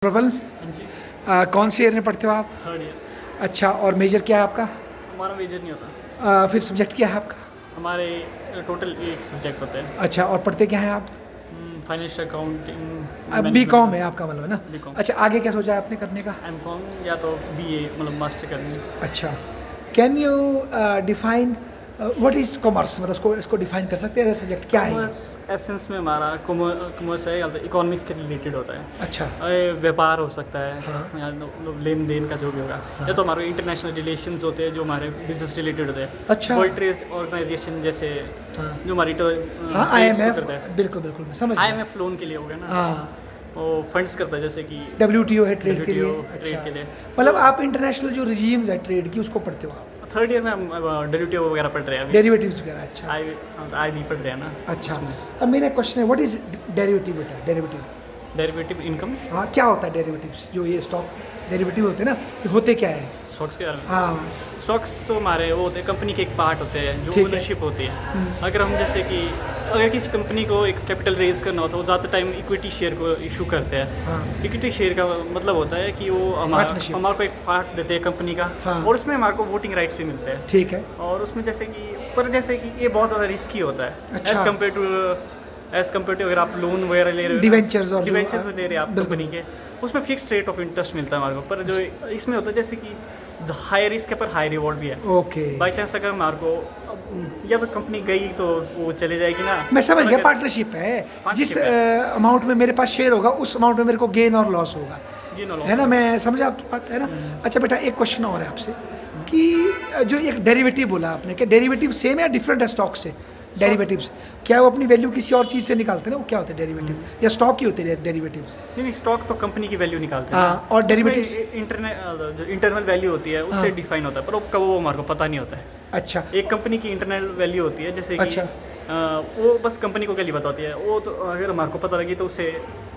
प्रबल हाँ जी। कौन सी ईयर में पढ़ते हो आप? Third year. अच्छा, और मेजर क्या है आपका? हमारा मेजर नहीं होता। फिर सब्जेक्ट क्या है आपका? हमारे टोटल 8 सब्जेक्ट होते हैं। अच्छा, और पढ़ते क्या हैं आप? फाइनेंशियल अकाउंटिंग, अब बी कॉम है आपका मतलब, है ना? बीकॉम, अच्छा, आगे क्या सोचा है आपने करने का? एमकॉम या तो बीए मतलब मास्टर करनी है। अच्छा, can you define what is commerce? मतलब इसको डिफाइन कर सकते हैं सब्जेक्ट क्या है ये? कॉमर्स एसेंस में हमारा कॉमर्स है या तो इकोनॉमिक्स के रिलेटेड होता है। अच्छा। व्यापार हो सकता है हाँ। या लेन देन का जो भी होगा, हाँ। या तो हमारे इंटरनेशनल रिलेशंस होते हैं जो हमारे बिजनेस रिलेटेड होते हैं। अच्छा। वर्ल्ड ट्रेड ऑर्गेनाइजेशन जैसे हाँ। जो हमारी हाँ, trades को IMF, करता है। बिल्कुल बिल्कुल मैं समझ गया। IMF लोन के लिए हो गया ना, हाँ, वो फंड्स करता है जैसे कि WTO है ट्रेड के लिए। WTO अच्छा, ट्रेड के लिए। मतलब आप इंटरनेशनल जो रिजीम्स है ट्रेड की उसको पढ़ते हो आप? थर्ड ईयर में हम WTO वगैरह पढ़ रहे हैं अभी। डेरिवेटिव्स वगैरह। अच्छा आई भी पढ़ रहे हैं ना। अच्छा। अब मेरा क्वेश्चन है, व्हाट इज डेरिवेटिव बेटा? डेरिवेटिव, डेरिवेटिव इनकम, हाँ, क्या होता है डेरिवेटिव्स? जो ये स्टॉक डेरिवेटिव होते हैं ना, ये होते क्या है? स्टॉक्स के बारे में। हाँ। स्टॉक्स तो हमारे वो होते हैं, कंपनी के एक पार्ट होते हैं जो ठीक है। ओनरशिप होती है। हम्म। अगर हम जैसे कि अगर किसी कंपनी को एक कैपिटल रेज करना होता है, वो ज़्यादा टाइम इक्विटी शेयर को इशू करते हैं। हाँ। इक्विटी शेयर का मतलब होता है कि वो Partnership। हमारे को एक पार्ट देते हैं कंपनी का, हाँ। और उसमें हमारे को वोटिंग राइट्स भी मिलते हैं। ठीक है। और उसमें जैसे कि ये बहुत ज़्यादा रिस्की होता है अच्छा। एज़ कम्पेयर टू अगर आप लोन वगैरह ले रहे हो, Debentures और जो- डिवेंचर्स ले रहे हैं आप बिल्कुल। कंपनी के, उसमें फिक्स रेट ऑफ इंटरेस्ट मिलता है हमारे को। पर जो इसमें होता है जैसे कि हाई रिस्क है पर हाई रिवॉर्ड भी है। ओके, बाई चांस अगर हमारे को या तो कंपनी गई तो वो चले जाएगी ना। मैं समझ और गया, अगर- पार्टनरशिप है। जिस Partnership अमाउंट में मेरे पास शेयर होगा उस अमाउंट में मेरे को गेन और लॉस होगा, ये नो है ना? मैं समझा आपकी बात, है ना? अच्छा बेटा, एक क्वेश्चन और है आपसे कि जो एक डेरिवेटिव बोला आपने, क्या डेरिवेटिव सेम है या डिफरेंट है स्टॉक से? डेरिवेटिव्स क्या वो अपनी वैल्यू किसी और चीज़ से निकालते हैं ना? वो क्या होते हैं डेरिवेटिव, या स्टॉक ही होते हैं डेरिवेटिव्स? नहीं, स्टॉक तो कंपनी की वैल्यू निकालते हैं हाँ, ना। और उसमें derivatives? जो इंटरनल वैल्यू होती है उससे हाँ। डिफाइन होता है, पर वो कब वो हमारे को पता नहीं होता है। अच्छा। एक कंपनी की इंटरनल वैल्यू होती है जैसे कि अच्छा। वो बस कंपनी को क्या लिए बताती है, वो तो अगर हमारे को पता लगी तो उसे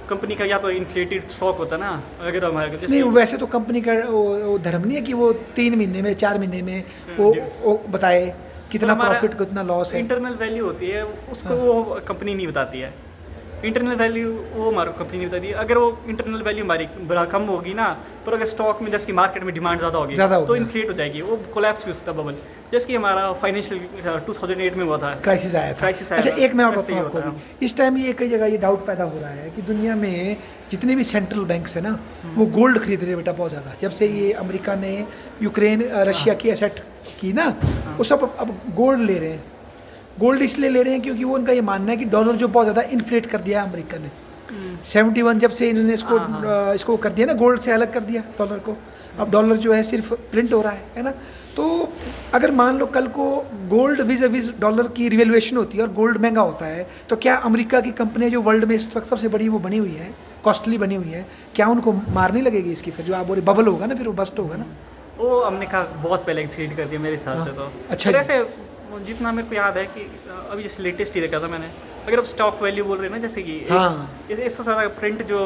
कंपनी का या तो इन्फ्लेटेड स्टॉक होता है ना, अगर हमारे नहीं, वैसे तो कंपनी का वो धर्म नहीं है कि वो 3 महीने में 4 महीने में वो बताए कितना प्रॉफिट कितना लॉस है। इंटरनल वैल्यू होती है उसको वो कंपनी नहीं बताती है। इंटरनल वैल्यू वो हमारे को कंपनी नहीं बताती है। अगर वो इंटरनल वैल्यू हमारी बड़ा कम होगी ना, पर अगर स्टॉक में जैसे कि मार्केट में डिमांड ज़्यादा होगी ज़्यादा तो होगी। इन्फ्लेट हो जाएगी, वो कोलैप्स भी हो सकता है बबल, जैसे कि हमारा फाइनेंशियल 2008 में हुआ था। क्राइसिस आया था। क्राइसिस आया अच्छा, था, एक मैं और वैसे बताऊँ ही आपको होता भी, इस टाइम ये कई जगह ये डाउट पैदा हो रहा है कि दुनिया में जितने भी सेंट्रल बैंक्स है ना, वो गोल्ड खरीद रहे हैं बेटा बहुत ज़्यादा। जब से ये अमेरिका ने यूक्रेन रशिया की एसेट की ना, वो सब अब गोल्ड ले रहे हैं। गोल्ड इसलिए ले रहे हैं क्योंकि वो उनका ये मानना है कि डॉलर जो बहुत ज़्यादा इन्फ्लेट कर दिया है अमेरिका ने। 71 जब से इन्होंने इसको कर दिया ना, गोल्ड से अलग कर दिया डॉलर को। अब डॉलर जो है सिर्फ प्रिंट हो रहा है ना? तो अगर मान लो कल को गोल्ड विज़ डॉलर की रिवैल्यूएशन होती है और गोल्ड महंगा होता है, तो क्या अमेरिका की कंपनियां जो वर्ल्ड में इस वक्त सबसे बड़ी वो बनी हुई है, कॉस्टली बनी हुई है, क्या उनको मार नहीं लगेगी इसकी? फिर जो आप बोले बबल होगा ना, फिर वो बस्ट होगा ना। वो हमने कहा बहुत पहले एक्सीड कर दिया मेरे हिसाब से तो। अच्छा पर जी। ऐसे जितना मेरे को याद है कि अभी जैसे लेटेस्ट ही देखा था मैंने, अगर आप स्टॉक वैल्यू बोल रहे हैं ना, जैसे कि हाँ। इससे ज़्यादा प्रिंट जो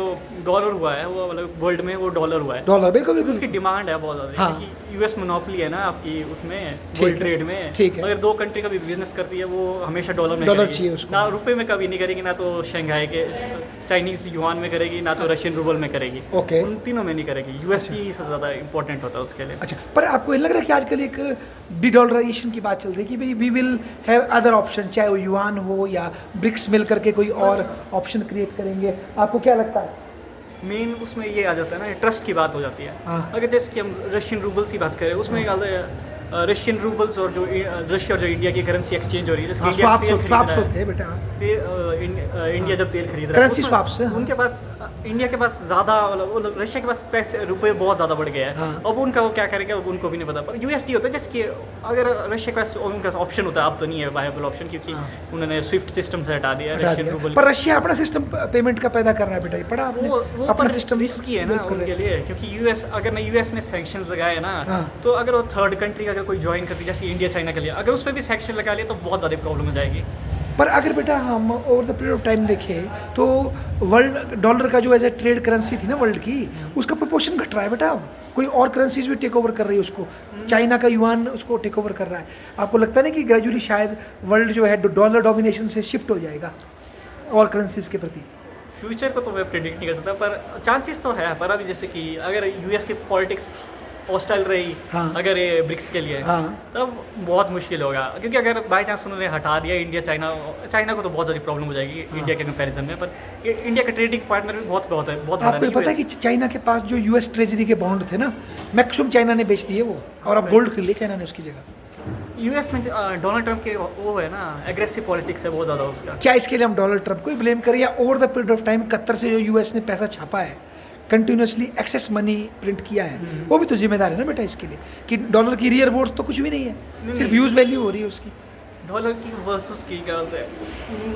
डॉलर हुआ है वो मतलब वर्ल्ड में वो डॉलर हुआ है। डॉलर, बिल्कुल उसकी बिल्कुल। डिमांड है बहुत ज़्यादा, हाँ। क्योंकि यूएस मोनोपोली है ना आपकी उसमें ठीक वर्ल्ड है, ट्रेड में। ठीक है। अगर दो कंट्री का भी बिजनेस करती है वो हमेशा डॉलर में डॉलर करेगी। चाहिए उसको। ना रुपए में कभी नहीं करेगी, ना तो शंघाई के चाइनीज़ युआन में करेगी, ना तो रशियन रूबल में करेगी। ओके। उन तीनों में नहीं करेगी। यूएस की सबसे ज़्यादा इंपॉर्टेंट होता है उसके लिए। अच्छा, पर आपको ये लग रहा है कि आजकल एक डिडॉलराइजेशन की बात चल रही है कि भाई we will have other option, चाहे वो युआन हो या ब्रिक्स मिल करके कोई और ऑप्शन क्रिएट करेंगे? आपको क्या लगता है? मेन उसमें ये आ जाता है ना, ट्रस्ट की बात हो जाती है। हाँ। अगर जैसे कि हम रशियन रूबल्स की बात करें, उसमें रशियन रूबल्स और जो रशिया और जो इंडिया की करेंसी एक्सचेंज हो रही है, जैसे कि इंडिया तेल खरीद रहा स्वाप्स है, होते हैं बेटा। इंडिया जब तेल खरीद रहा है Currency उसमें swaps, हाँ। उनके पास इंडिया के पास ज़्यादा मतलब रशिया के पास पैसे रुपए बहुत ज़्यादा बढ़ गया है। हाँ। अब उनका वो क्या करेगा अब उनको भी नहीं पता। पर यूएसडी होता है, जैसे कि अगर रशिया के पास उनका ऑप्शन होता है, अब तो नहीं है वायबल ऑप्शन, क्योंकि हाँ। उन्होंने स्विफ्ट सिस्टम से हटा दिया हटा रशियन दिया। रूबल। पर रशिया अपना सिस्टम पेमेंट का पैदा कर रहा है बेटा, ये पढ़ा आपने? वो अपना पर सिस्टम रिस्की है ना उनके लिए, क्योंकि यूएस अगर ना यूएस ने सैंक्शंस लगाए ना, हाँ। तो अगर वो थर्ड कंट्री अगर कोई ज्वाइन करती है जैसे इंडिया चाइना के लिए, अगर उस पर भी सैंक्शन लगा लिया तो बहुत ज़्यादा प्रॉब्लम हो जाएगी। पर अगर बेटा हम over the period of time देखें तो वर्ल्ड डॉलर का जो एज ए ट्रेड करेंसी थी ना वर्ल्ड की, उसका प्रोपोर्शन घट रहा है बेटा। अब कोई और करेंसीज भी टेक ओवर कर रही है उसको। चाइना का युआन उसको टेक ओवर कर रहा है। आपको लगता नहीं कि ग्रेजुअली शायद वर्ल्ड जो है डॉलर डोमिनेशन से शिफ्ट हो जाएगा और करेंसीज के प्रति? फ्यूचर को तो मैं प्रिडिक्ट नहीं कर सकता, पर चांसेस तो है। पर अभी जैसे कि अगर यूएस की पॉलिटिक्स हॉस्टाइल रही, हाँ। अगर ये ब्रिक्स के लिए, हाँ। तब बहुत मुश्किल होगा। क्योंकि अगर बाई चांस उन्होंने हटा दिया इंडिया चाइना को तो बहुत ज़्यादा प्रॉब्लम हो जाएगी इंडिया के कंपैरिजन में। पर इंडिया का ट्रेडिंग पार्टनर भी बहुत बड़ा आपको है। पता है कि चाइना के पास जो यूएस ट्रेजरी के बॉन्ड थे ना, मैक्सिमम चाइना ने बेच दिए वो, और अब गोल्ड खरीद लिया चाइना ने उसकी जगह। यूएस में डोनाल्ड ट्रंप के वो है ना, एग्रेसिव पॉलिटिक्स है बहुत ज़्यादा उसका। क्या इसके लिए हम डोनाल्ड ट्रंप को ही ब्लेम करें, या over the period of time Qatar से जो यूएस ने पैसा छापा है, कंटिन्यूसली एक्सेस मनी प्रिंट किया है, वो भी तो जिम्मेदार है ना बेटा इसके लिए, कि डॉलर की रियल वोट तो कुछ भी नहीं है, सिर्फ यूज वैल्यू हो रही है उसकी। डॉलर की वर्थ उसकी क्या होता है,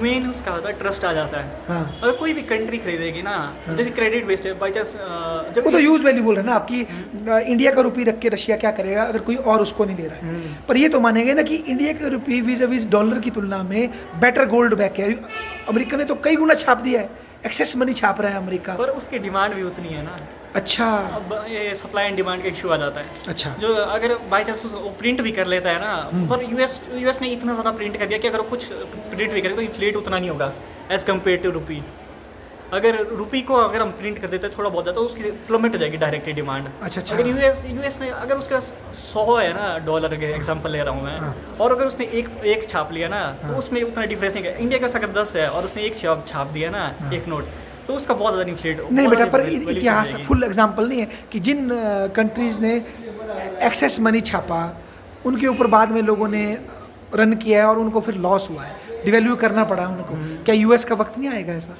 मेन उसका होता है ट्रस्ट आ जाता है। हाँ। अगर कोई भी कंट्री खरीदेगी ना, जैसे क्रेडिट बेस्ड है, बाई चांस जब वो तो यूज वैल्यू बोल रहे हैं ना आपकी, इंडिया का रुपी रख के रशिया क्या करेगा अगर कोई और उसको नहीं दे रहा है। पर ये तो मानेंगे ना कि इंडिया का रुपी विज विज डॉलर की तुलना में बेटर गोल्ड बैक है। अमेरिका ने तो कई गुना छाप दिया है, एक्सेस मनी छाप रहा है अमेरिका। पर उसकी डिमांड भी उतनी है ना। अच्छा। अब ये सप्लाई एंड डिमांड का इशू आ जाता है। अच्छा। जो अगर बाई चांस वो प्रिंट भी कर लेता है ना, पर यूएस ने इतना ज़्यादा प्रिंट कर दिया कि अगर वो कुछ प्रिंट भी करे तो इन्फ्लेट उतना नहीं होगा एज कम्पेयर टू रुपी। अगर रुपी को अगर हम प्रिंट कर देते हैं थोड़ा बहुत तो उसकी प्लमेट हो जाएगी डायरेक्टली डिमांड। अच्छा। अगर यूएस ने अगर उसके पास 100 है ना डॉलर के एग्जांपल ले रहा हूँ मैं, हाँ। और अगर उसने एक छाप लिया ना, तो उसमें उतना डिफरेंस नहीं है। इंडिया का अगर 10 है और उसने एक छाप दिया ना, एक नोट, तो उसका बहुत ज़्यादा इन्फ्लेट नहीं बेटा, पर इतिहास फुल एग्जांपल नहीं है कि जिन कंट्रीज ने एक्सेस मनी छापा उनके ऊपर बाद में लोगों ने रन किया है और उनको फिर लॉस हुआ है, डिवैल्यू करना पड़ा उनको। क्या यूएस का वक्त नहीं आएगा ऐसा?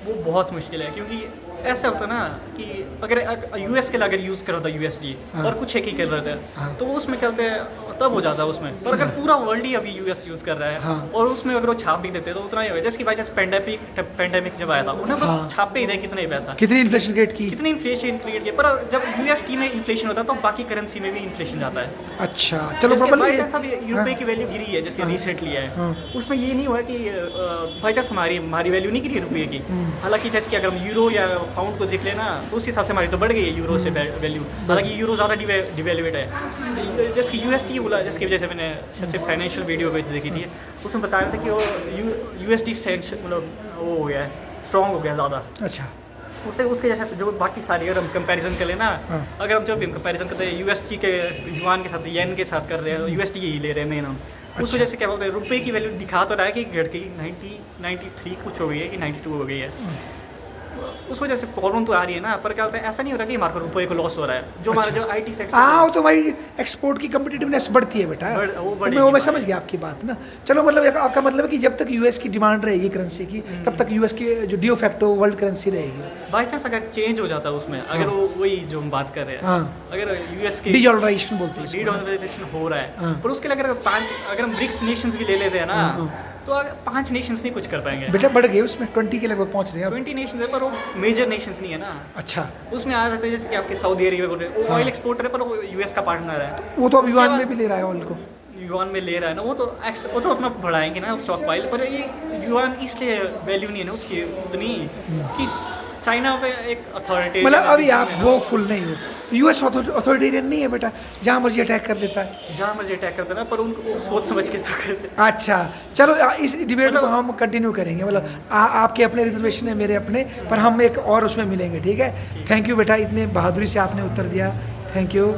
वो बहुत मुश्किल है, क्योंकि ऐसा होता ना कि अगर यूएस के लिए अगर यूज़ कर रहा था यूएसडी, और कुछ एक ही कर रहे थे, तो वो उसमें कहते हैं तब हो जाता है उसमें। पर अगर पूरा वर्ल्ड ही अभी यूएस यूज़ कर रहा है, और उसमें अगर वो छाप भी देते तो उतना ही होगा। जैसे कि बाई चांस पेंडेमिक जब आया था, उन्हें बस छापे ही दे कितना ही पैसा, कितनी इन्फ्लेशन क्रिएट की, कितनी इन्फ्लेशन क्रिएट की। पर जब यूएसडी में इन्फ्लेशन होता है तो बाकी करेंसी में भी इन्फ्लेशन जाता है। अच्छा चलो बाई चांस अभी यूपी की वैल्यू गिरी है, जैसे रिसेंटली है, उसमें ये नहीं हुआ कि बाई चांस हमारी वैल्यू नहीं गिरी रुपये की। हालांकि जैसे कि अगर हम यूरो या पाउंड को देख लेना, तो उस हिसाब से हमारी तो बढ़ गई है यूरो से वैल्यू। हालांकि यूरो ज़्यादा डिवेल्यूएट है। जैसे कि यूएसडी बोला, जैसे वजह से मैंने सबसे फाइनेंशियल वीडियो पे देखी थी, उसमें बताया था कि वो यूएसडी मतलब वो हो गया है, स्ट्रॉन्ग हो गया ज़्यादा। अच्छा। उसके जैसे जो बाकी सारी अगर हम कंपैरिजन कर लेना, अगर हम जब भी कंपैरिजन करते हैं यूएसडी के युआन के साथ, येन के साथ कर रहे हैं, यूएसडी ही ले रहे हैं मेन हम। उस वजह से क्या बोलते हैं, रुपये की वैल्यू दिखा तो रहा है कि घट गई 93 कुछ हो गई है कि 92 हो गई है। उस वजह से प्रॉब्लम तो आ रही है ना। पर क्या होता है, ऐसा नहीं हो रहा कि हमारे को रुपये को लॉस हो रहा है। जो हमारा जो आईटी सेक्टर, हाँ तो भाई एक्सपोर्ट की कम्पिटिटिवनेस बढ़ती है बेटा, वो मैं समझ गया आपकी बात ना। चलो मतलब आपका मतलब है कि जब तक यूएस की डिमांड रहेगी करेंसी की, तब तक यूएस की जो डी फैक्टो वर्ल्ड करेंसी रहेगी। बाई चांस अगर चेंज हो जाता है उसमें, अगर वो वही जो हम बात कर रहे हैं, अगर यूएस की डीडॉलराइजेशन बोलते हैं, डीडॉलराइजेशन हो रहा है, पर उसके लिए अगर हम ब्रिक्स नेशंस भी ले लेते हैं ना, तो 5 नेशंस नहीं कुछ कर पाएंगे बेटा। बढ़ गए उसमें 20 के लगभग पहुंच रहे हैं 20 नेशंस है, पर वो मेजर नेशंस नहीं है ना। अच्छा। उसमें आ सकते हैं जैसे कि आपके सऊदी अरेबिया बोल रहे हैं, वो ऑयल एक्सपोर्टर है, पर वो यूएस का पार्टनर है। वो तो अब युआन में भी ले रहा है ऑयल को, युआन में ले रहा है ना, वो तो अपना बढ़ाएंगे ना स्टॉक पाइल। पर ये युआन इसलिए वैल्यू नहीं है ना उसकी उतनी, कि चाइना पे एक अथॉरिटी, मतलब अभी आप वो फुल नहीं हो, यूएस अथॉरिटेरियन नहीं है बेटा, जहाँ मर्जी अटैक कर देता है, जहाँ मर्जी अटैक करते हैं ना, पर उनको सोच समझ के तो करते। अच्छा चलो इस डिबेट को हम कंटिन्यू करेंगे, मतलब आपके अपने रिजर्वेशन है, मेरे अपने, पर हम एक और उसमें मिलेंगे, ठीक है। थैंक यू बेटा, इतने बहादुरी से आपने उत्तर दिया, थैंक यू।